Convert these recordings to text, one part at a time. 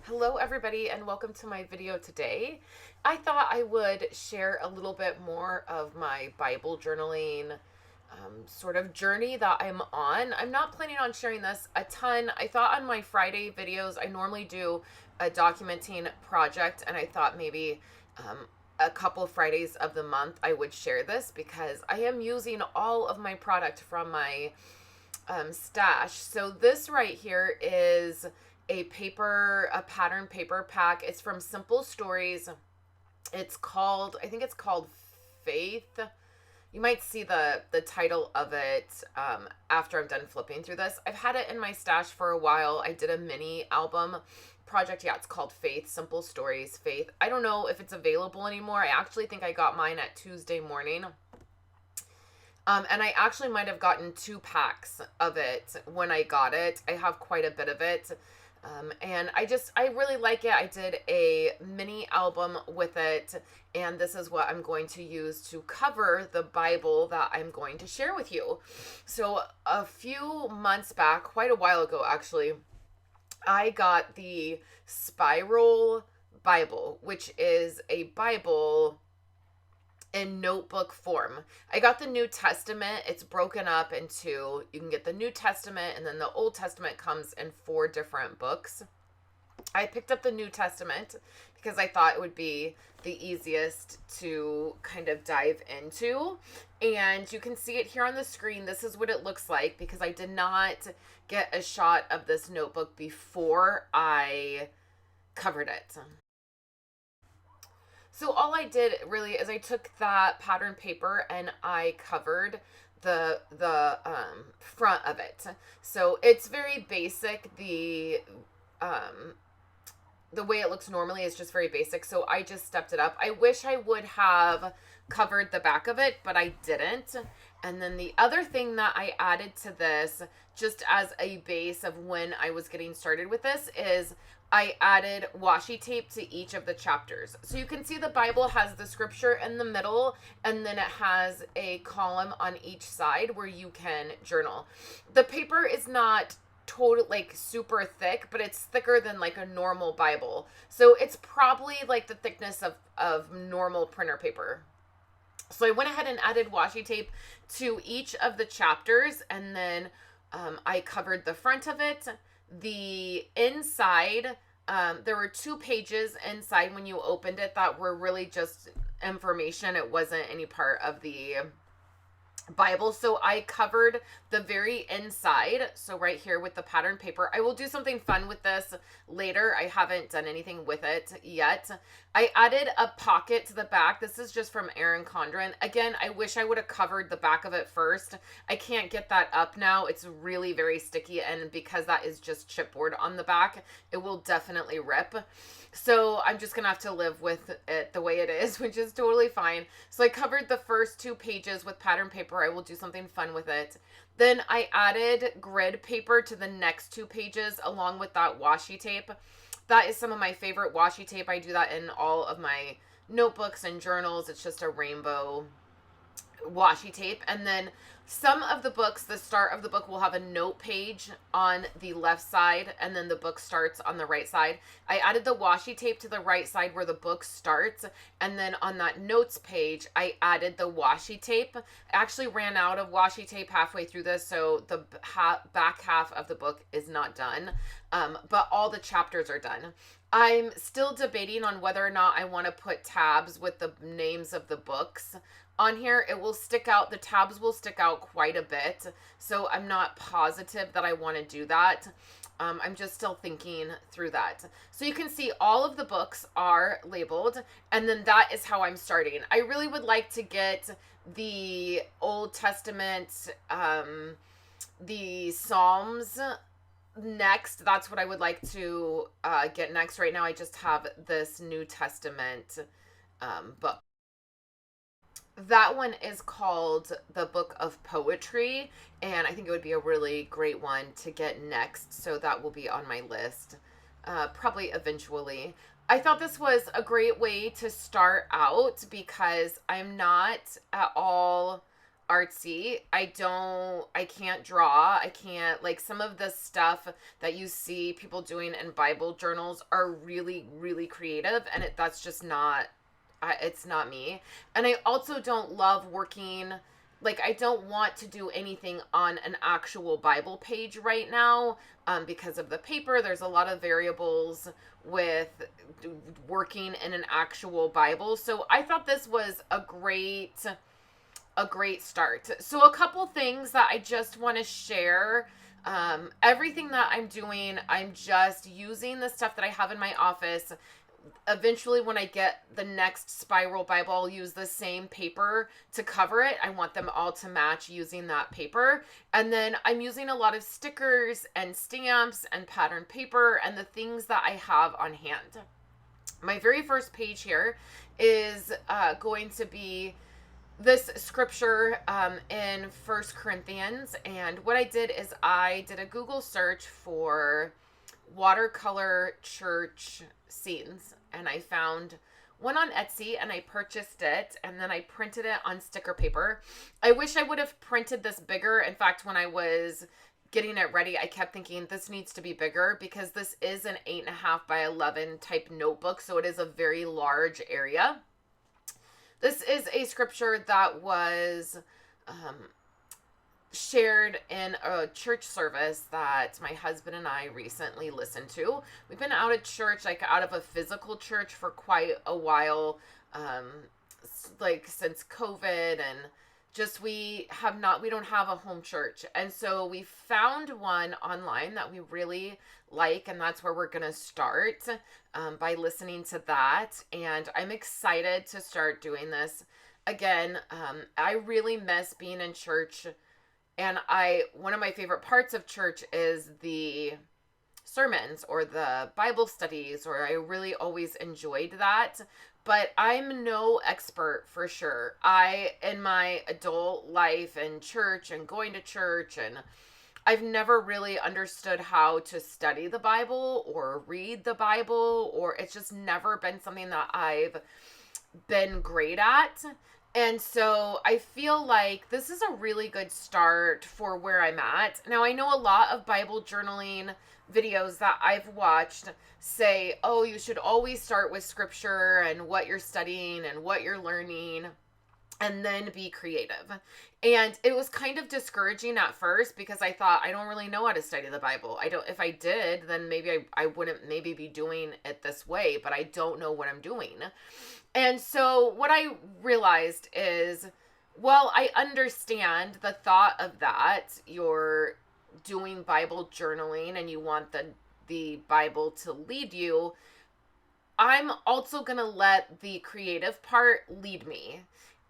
Hello everybody and welcome to my video today. I thought I would share a little bit more of my Bible journaling sort of journey that I'm on. I'm not planning on sharing this a ton. I thought on my Friday videos, I normally do a documenting project, and I thought maybe a couple Fridays of the month I would share this because I am using all of my product from my stash. So this right here is a pattern paper pack. It's from Simple Stories. I think it's called Faith. You might see the title of it after I'm done flipping through this. I've had it in my stash for a while. I did a mini album project. Yeah, it's called Faith, Simple Stories, Faith. I don't know if it's available anymore. I actually think I got mine at Tuesday morning. And I actually might have gotten 2 packs of it when I got it. I have quite a bit of it. And I really like it. I did a mini album with it, and this is what I'm going to use to cover the Bible that I'm going to share with you. So a few months back, quite a while ago actually, I got the Spiral Bible, which is a Bible in notebook form. I got the New Testament. It's broken up into, you can get the New Testament, and then the Old Testament comes in 4 different books. I picked up the New Testament because I thought it would be the easiest to kind of dive into. And you can see it here on the screen. This is what it looks like because I did not get a shot of this notebook before I covered it. So all I did really is I took that pattern paper and I covered the front of it. So it's very basic. The way it looks normally is just very basic. So I just stepped it up. I wish I would have covered the back of it, but I didn't. And then the other thing that I added to this, just as a base of when I was getting started with this, is I added washi tape to each of the chapters. So you can see the Bible has the scripture in the middle, and then it has a column on each side where you can journal. The paper is not total like super thick, but it's thicker than like a normal Bible. So it's probably like the thickness of normal printer paper. So I went ahead and added washi tape to each of the chapters, and then I covered the front of it. The inside, there were 2 pages inside when you opened it that were really just information. It wasn't any part of the Bible. So I covered the very inside. So right here with the pattern paper, I will do something fun with this later. I haven't done anything with it yet. I added a pocket to the back. This is just from Erin Condren. Again, I wish I would have covered the back of it first. I can't get that up now. It's really very sticky, and because that is just chipboard on the back, it will definitely rip. So I'm just gonna have to live with it the way it is, which is totally fine. So I covered the first 2 pages with pattern paper. I will do something fun with it. Then I added grid paper to the next 2 pages along with that washi tape. That is some of my favorite washi tape. I do that in all of my notebooks and journals. It's just a rainbow washi tape. And then some of the books, the start of the book will have a note page on the left side, and then the book starts on the right side. I added the washi tape to the right side where the book starts, and then on that notes page I added the washi tape. I actually ran out of washi tape halfway through this, so the back half of the book is not done, but all the chapters are done. I'm still debating on whether or not I want to put tabs with the names of the books on here. It will stick out, the tabs will stick out quite a bit, so I'm not positive that I want to do that. I'm just still thinking through that. So you can see all of the books are labeled, and then that is how I'm starting. I really would like to get the Old Testament, the Psalms next. That's what I would like to get next. Right now I just have this New Testament book. That one is called the Book of Poetry, and I think it would be a really great one to get next, so that will be on my list probably eventually. I thought this was a great way to start out because I'm not at all artsy. I can't draw. I can't, like, some of the stuff that you see people doing in Bible journals are really, really creative, and that's just not, it's not me. And I also don't love working, like, I don't want to do anything on an actual Bible page right now, because of the paper. There's a lot of variables with working in an actual Bible. So I thought this was a great start. So a couple things that I just want to share. Everything that I'm doing, I'm just using the stuff that I have in my office. Eventually, when I get the next spiral Bible, I'll use the same paper to cover it. I want them all to match using that paper. And then I'm using a lot of stickers and stamps and pattern paper and the things that I have on hand. My very first page here is going to be this scripture in 1 Corinthians. And what I did is I did a Google search for watercolor church scenes, and I found one on Etsy, and I purchased it, and then I printed it on sticker paper. I wish I would have printed this bigger. In fact, when I was getting it ready, I kept thinking this needs to be bigger, because this is an 8.5 by 11 type notebook, so it is a very large area. This is a scripture that was shared in a church service that my husband and I recently listened to. We've been out of church, like out of a physical church, for quite a while, like since COVID, and just we don't have a home church. And so we found one online that we really like, and that's where we're going to start, by listening to that. And I'm excited to start doing this again. I really miss being in church. And one of my favorite parts of church is the sermons or the Bible studies, or I really always enjoyed that. But I'm no expert for sure. In my adult life and church and going to church, and I've never really understood how to study the Bible or read the Bible, or it's just never been something that I've been great at. And so I feel like this is a really good start for where I'm at. Now, I know a lot of Bible journaling videos that I've watched say, oh, you should always start with scripture and what you're studying and what you're learning, and then be creative. And it was kind of discouraging at first, because I thought, I don't really know how to study the Bible. If I did, then maybe I wouldn't maybe be doing it this way, but I don't know what I'm doing. And so what I realized is, well, I understand the thought of that. You're doing Bible journaling and you want the Bible to lead you. I'm also going to let the creative part lead me,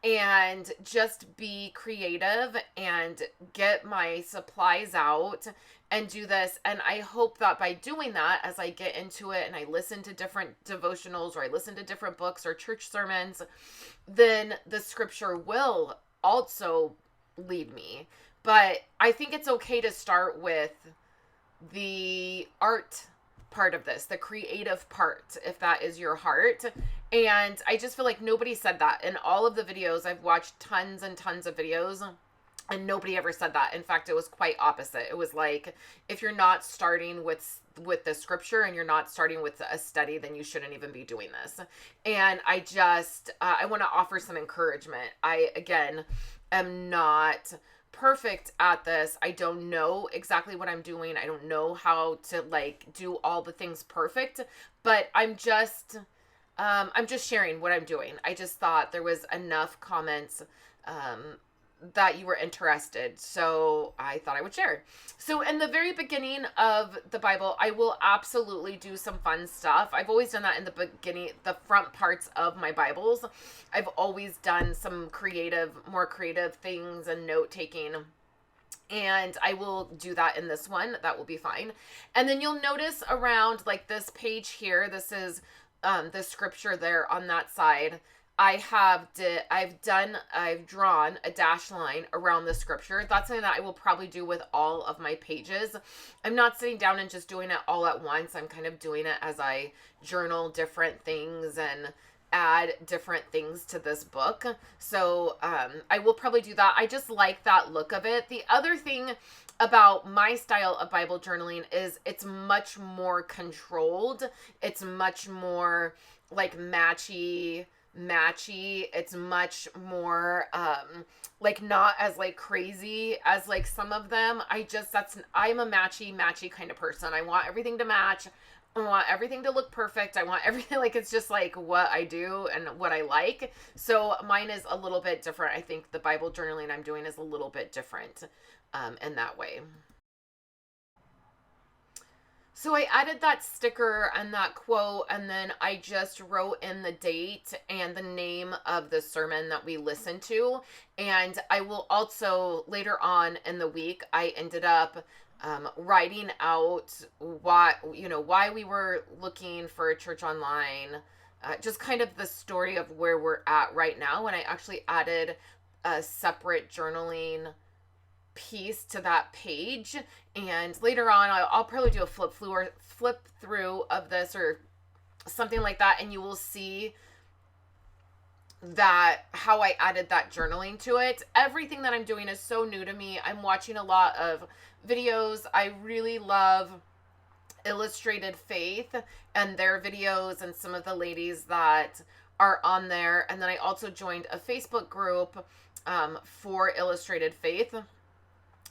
and just be creative and get my supplies out and do this. And I hope that by doing that, as I get into it and I listen to different devotionals, or I listen to different books or church sermons, then the scripture will also lead me. But I think it's okay to start with the art part of this, the creative part, if that is your heart. And I just feel like nobody said that in all of the videos. I've watched tons and tons of videos, and nobody ever said that. In fact, it was quite opposite. It was like, if you're not starting with the scripture and you're not starting with a study, then you shouldn't even be doing this. And I just, I want to offer some encouragement. I, again, am not perfect at this. I don't know exactly what I'm doing. I don't know how to do all the things perfect, but I'm just sharing what I'm doing. I just thought there was enough comments that you were interested, so I thought I would share. So in the very beginning of the Bible, I will absolutely do some fun stuff. I've always done that in the beginning, the front parts of my Bibles. I've always done some more creative things and note-taking, and I will do that in this one. That will be fine. And then you'll notice around this page here, this is the scripture there on that side. I've drawn a dash line around the scripture. That's something that I will probably do with all of my pages. I'm not sitting down and just doing it all at once. I'm kind of doing it as I journal different things, and add different things to this book. So I will probably do that. I just like that look of it. The other thing about my style of Bible journaling is it's much more controlled. It's much more like matchy. It's much more like not as like crazy as like some of them. I'm a matchy kind of person. I want everything to match. I want everything to look perfect. I want everything, like, it's just like what I do and what I like. So mine is a little bit different. I think the Bible journaling I'm doing is a little bit different in that way. So I added that sticker and that quote, and then I just wrote in the date and the name of the sermon that we listened to. And I will also, later on in the week, I ended up writing out why we were looking for a church online, just kind of the story of where we're at right now. And I actually added a separate journaling piece to that page, and later on I'll probably do a flip through of this or something like that, and you will see that how I added that journaling to it. Everything that I'm doing is so new to me. I'm watching a lot of videos. I really love Illustrated Faith and their videos and some of the ladies that are on there. And then I also joined a Facebook group for Illustrated Faith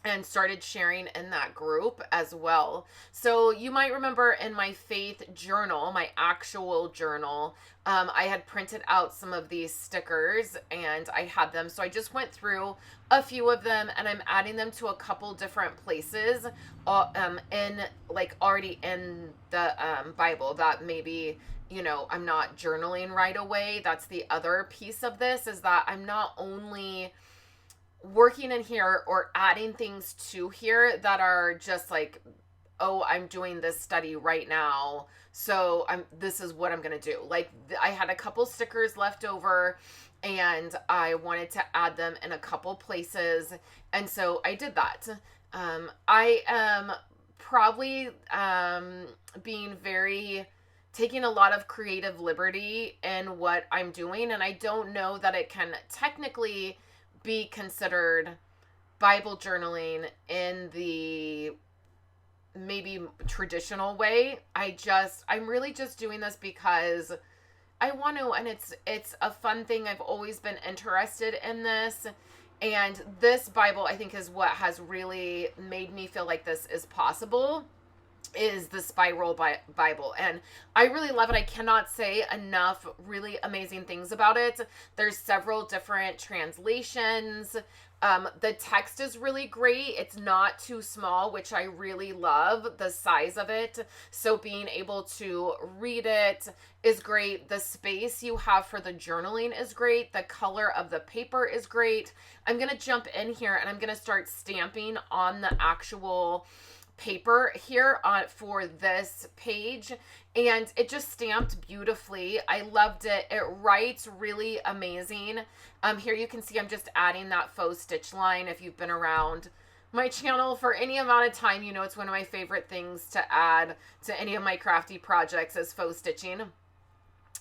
and started sharing in that group as well. So you might remember in my faith journal, my actual journal, I had printed out some of these stickers and I had them. So I just went through a few of them and I'm adding them to a couple different places in like already in the Bible that maybe, I'm not journaling right away. That's the other piece of this, is that I'm not only working in here or adding things to here that are just like, oh, I'm doing this study right now, so this is what I'm gonna do. Like, I had a couple stickers left over and I wanted to add them in a couple places, and so I did that. I am probably taking a lot of creative liberty in what I'm doing, and I don't know that it can technically be considered Bible journaling in the maybe traditional way. I'm really just doing this because I want to, and it's a fun thing. I've always been interested in this, and this Bible, I think, is what has really made me feel like this is possible, is the Spiral Bible. And I really love it. I cannot say enough really amazing things about it. There's several different translations. The text is really great. It's not too small, which I really love the size of it. So being able to read it is great. The space you have for the journaling is great. The color of the paper is great. I'm going to jump in here and I'm going to start stamping on the actual paper here for this page, and it just stamped beautifully. I loved it. It writes really amazing. Here you can see I'm just adding that faux stitch line. If you've been around my channel for any amount of time, you know it's one of my favorite things to add to any of my crafty projects is faux stitching.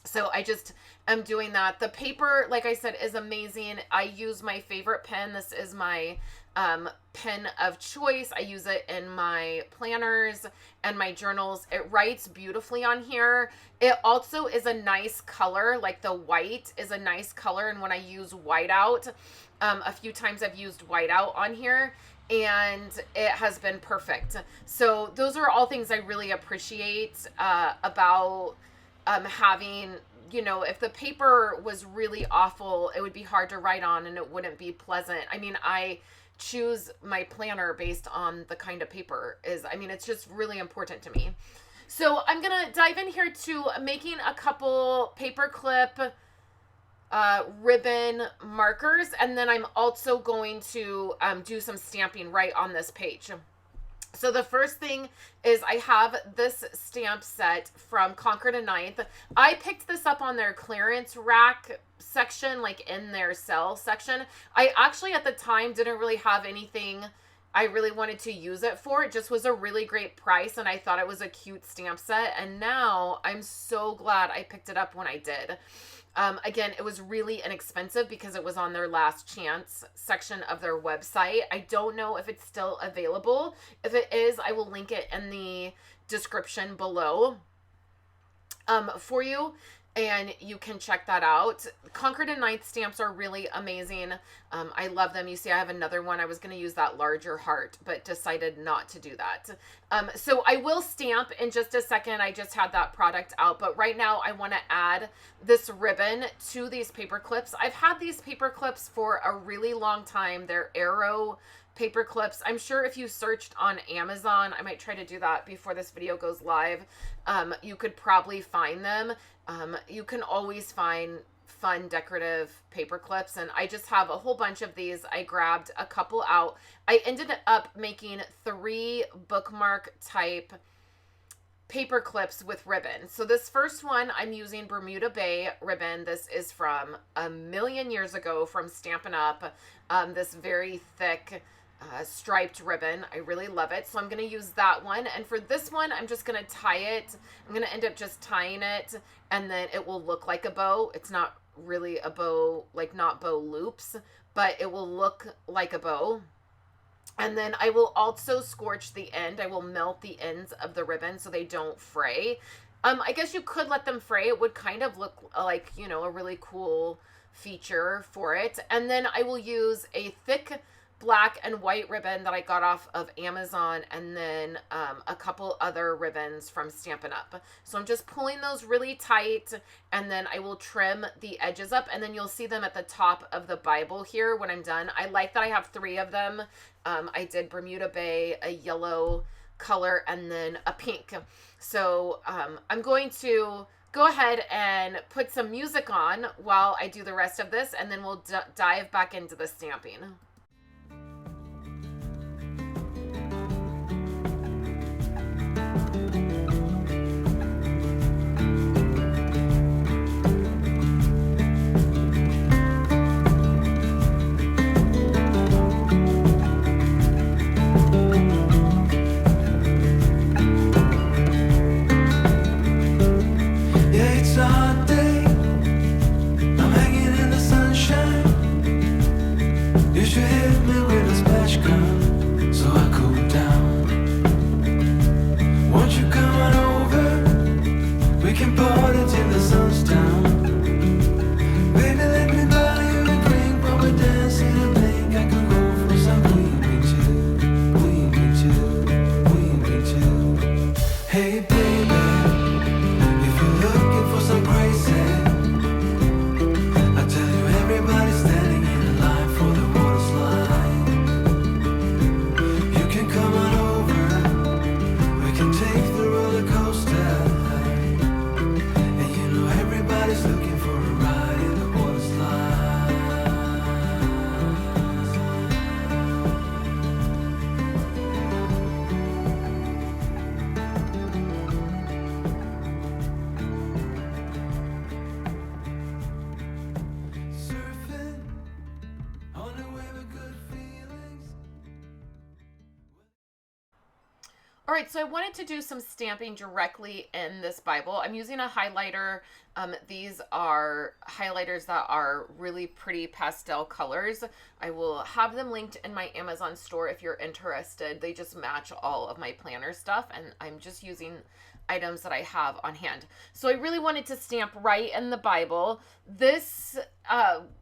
So I just am doing that. The paper, like I said, is amazing. I use my favorite pen. This is my pen of choice. I use it in my planners and my journals. It writes beautifully on here. It also is a nice color. Like, the white is a nice color. And when I use whiteout, a few times I've used whiteout on here, and it has been perfect. So those are all things I really appreciate about having, if the paper was really awful, it would be hard to write on and it wouldn't be pleasant. I mean, I choose my planner based on the kind of paper it's just really important to me. So I'm going to dive in here to making a couple paperclip ribbon markers, and then I'm also going to do some stamping right on this page. So the first thing is I have this stamp set from Concord and Ninth. I picked this up on their clearance rack section, like in their sale section. I actually at the time didn't really have anything I really wanted to use it for. It just was a really great price, and I thought it was a cute stamp set, and now I'm so glad I picked it up when I did. Again, it was really inexpensive because it was on their last chance section of their website. I don't know if it's still available. If it is, I will link it in the description below for you, and you can check that out. Concord and Ninth stamps are really amazing. I love them. You see, I have another one. I was going to use that larger heart, but decided not to do that. So I will stamp in just a second. I just had that product out, but right now I want to add this ribbon to these paper clips. I've had these paper clips for a really long time. They're Arrow paper clips. I'm sure if you searched on Amazon, I might try to do that before this video goes live. You could probably find them. You can always find fun decorative paper clips, and I just have a whole bunch of these. I grabbed a couple out. I ended up making 3 bookmark type paper clips with ribbon. So this first one, I'm using Bermuda Bay ribbon. This is from a million years ago from Stampin' Up. This very thick striped ribbon. I really love it. So I'm going to use that one. And for this one, I'm just going to tie it. I'm going to end up just tying it, and then it will look like a bow. It's not really a bow, like not bow loops, but it will look like a bow. And then I will also scorch the end. I will melt the ends of the ribbon so they don't fray. I guess you could let them fray. It would kind of look like, you know, a really cool feature for it. And then I will use a thick black and white ribbon that I got off of Amazon, and then a couple other ribbons from Stampin' Up. So I'm just pulling those really tight, and then I will trim the edges up, and then you'll see them at the top of the Bible here when I'm done. I like that I have 3 of them. I did Bermuda Bay, a yellow color, and then a pink. So I'm going to go ahead and put some music on while I do the rest of this, and then we'll dive back into the stamping. All right, so I wanted to do some stamping directly in this Bible. I'm using a highlighter. These are highlighters that are really pretty pastel colors. I will have them linked in my Amazon store if you're interested. They just match all of my planner stuff, and I'm just using items that I have on hand. So I really wanted to stamp right in the Bible. This,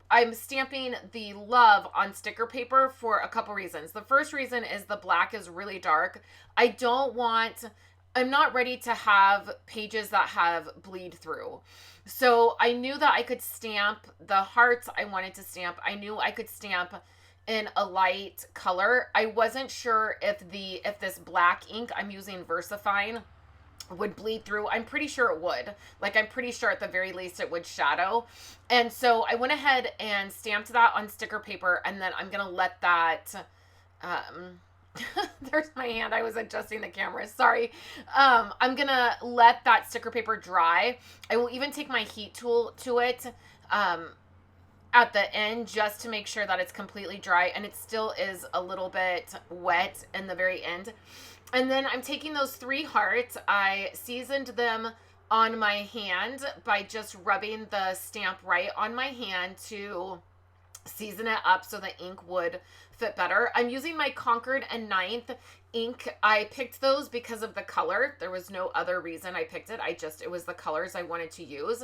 I'm stamping the love on sticker paper for a couple reasons. The first reason is the black is really dark. I'm not ready to have pages that have bleed through. So I knew that I could stamp the hearts I wanted to stamp. I knew I could stamp in a light color. I wasn't sure if this black ink I'm using VersaFine would bleed through. I'm pretty sure it would. Like, I'm pretty sure at the very least it would shadow. And so I went ahead and stamped that on sticker paper, and then I'm gonna let that there's my hand. I was adjusting the camera. Sorry. I'm gonna let that sticker paper dry. I will even take my heat tool to it. at the end just to make sure that it's completely dry, and it still is a little bit wet in the very end. And then I'm taking those 3 hearts. I seasoned them on my hand by just rubbing the stamp right on my hand to season it up so the ink would fit better. I'm using my Concord and Ninth ink. I picked those because of the color. There was no other reason I picked it. It was the colors I wanted to use.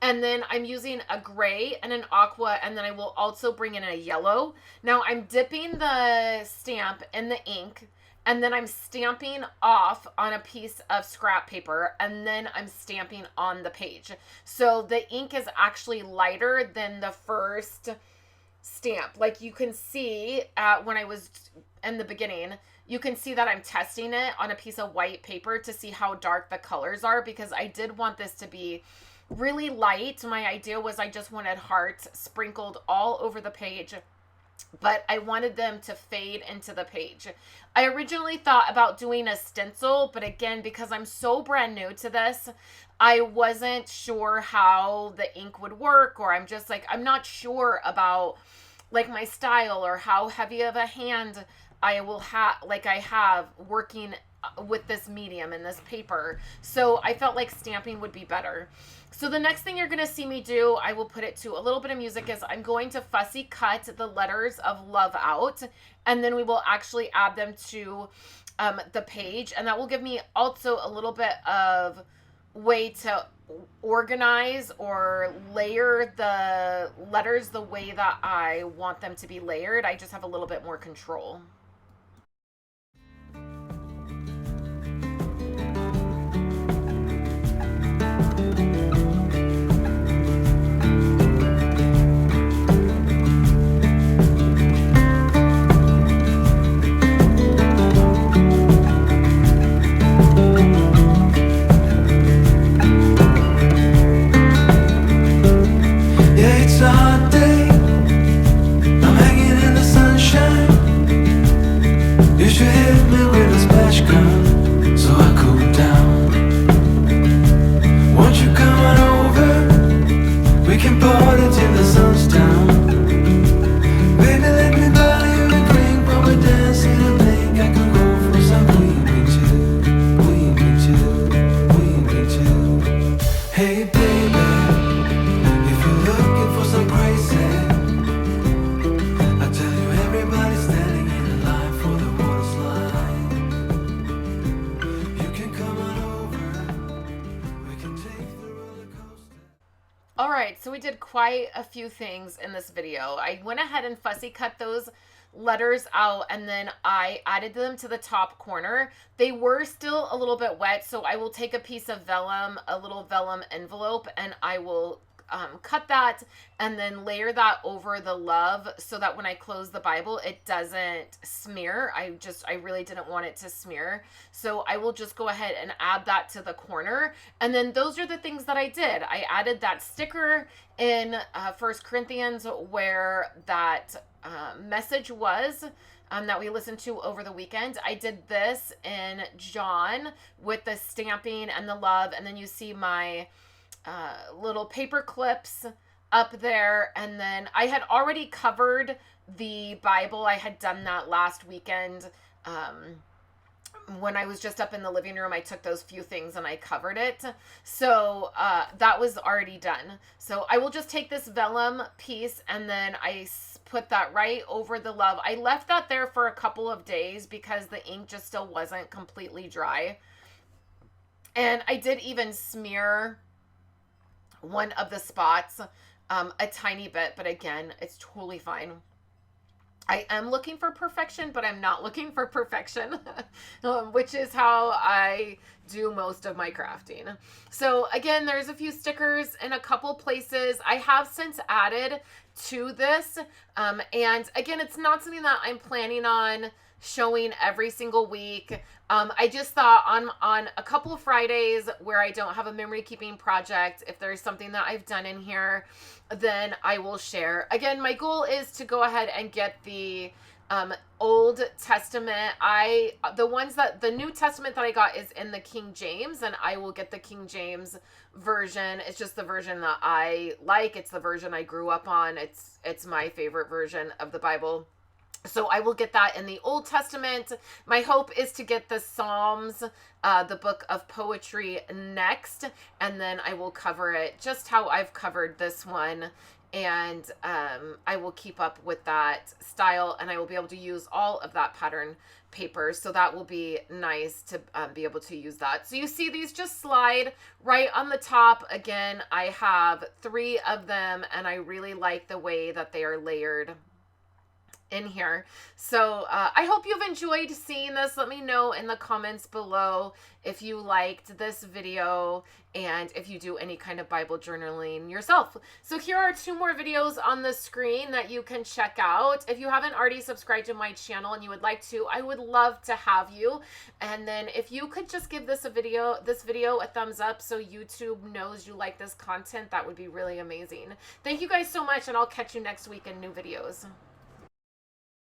And then I'm using a gray and an aqua, and then I will also bring in a yellow. Now I'm dipping the stamp in the ink, and then I'm stamping off on a piece of scrap paper, and then I'm stamping on the page. So the ink is actually lighter than the first stamp. Like you can see when I was in the beginning, you can see that I'm testing it on a piece of white paper to see how dark the colors are, because I did want this to be really light. My idea was I just wanted hearts sprinkled all over the page, but I wanted them to fade into the page. I originally thought about doing a stencil, but again, because I'm so brand new to this, I wasn't sure how the ink would work, or I'm just like, I'm not sure about like my style or how heavy of a hand I will have, like I have working with this medium and this paper. So I felt like stamping would be better. So the next thing you're going to see me do, I will put it to a little bit of music, is I'm going to fussy cut the letters of love out, and then we will actually add them to the page, and that will give me also a little bit of way to organize or layer the letters the way that I want them to be layered. I just have a little bit more control. Alright, so we did quite a few things in this video. I went ahead and fussy cut those letters out, and then I added them to the top corner. They were still a little bit wet, so I will take a piece of vellum, a little vellum envelope, and I will cut that and then layer that over the love so that when I close the Bible, it doesn't smear. I really didn't want it to smear. So I will just go ahead and add that to the corner. And then those are the things that I did. I added that sticker in 1 Corinthians where that message was that we listened to over the weekend. I did this in John with the stamping and the love. And then you see my little paper clips up there, and then I had already covered the Bible. I had done that last weekend when I was just up in the living room. I took those few things and I covered it, so that was already done. So I will just take this vellum piece and then I put that right over the love. I left that there for a couple of days because the ink just still wasn't completely dry, and I did even smear one of the spots a tiny bit, but again, it's totally fine. I am looking for perfection, but I'm not looking for perfection, which is how I do most of my crafting. So again, there's a few stickers in a couple places. I have since added to this, and again, it's not something that I'm planning on showing every single week. I just thought on a couple of Fridays where I don't have a memory keeping project, if there's something that I've done in here, then I will share. Again, my goal is to go ahead and get the Old Testament. The New Testament that I got is in the King James, and I will get the King James version. It's just the version that I like. It's the version I grew up on. It's my favorite version of the Bible. So I will get that in the Old Testament. My hope is to get the Psalms, the book of poetry next, and then I will cover it just how I've covered this one. And I will keep up with that style, and I will be able to use all of that pattern paper. So that will be nice to be able to use that. So you see these just slide right on the top. Again, I have 3 of them, and I really like the way that they are layered in here. So I hope you've enjoyed seeing this. Let me know in the comments below if you liked this video and if you do any kind of Bible journaling yourself. So here are 2 more videos on the screen that you can check out. If you haven't already subscribed to my channel and you would like to, I would love to have you. And then if you could just give this video a thumbs up so YouTube knows you like this content, that would be really amazing. Thank you guys so much, and I'll catch you next week in new videos.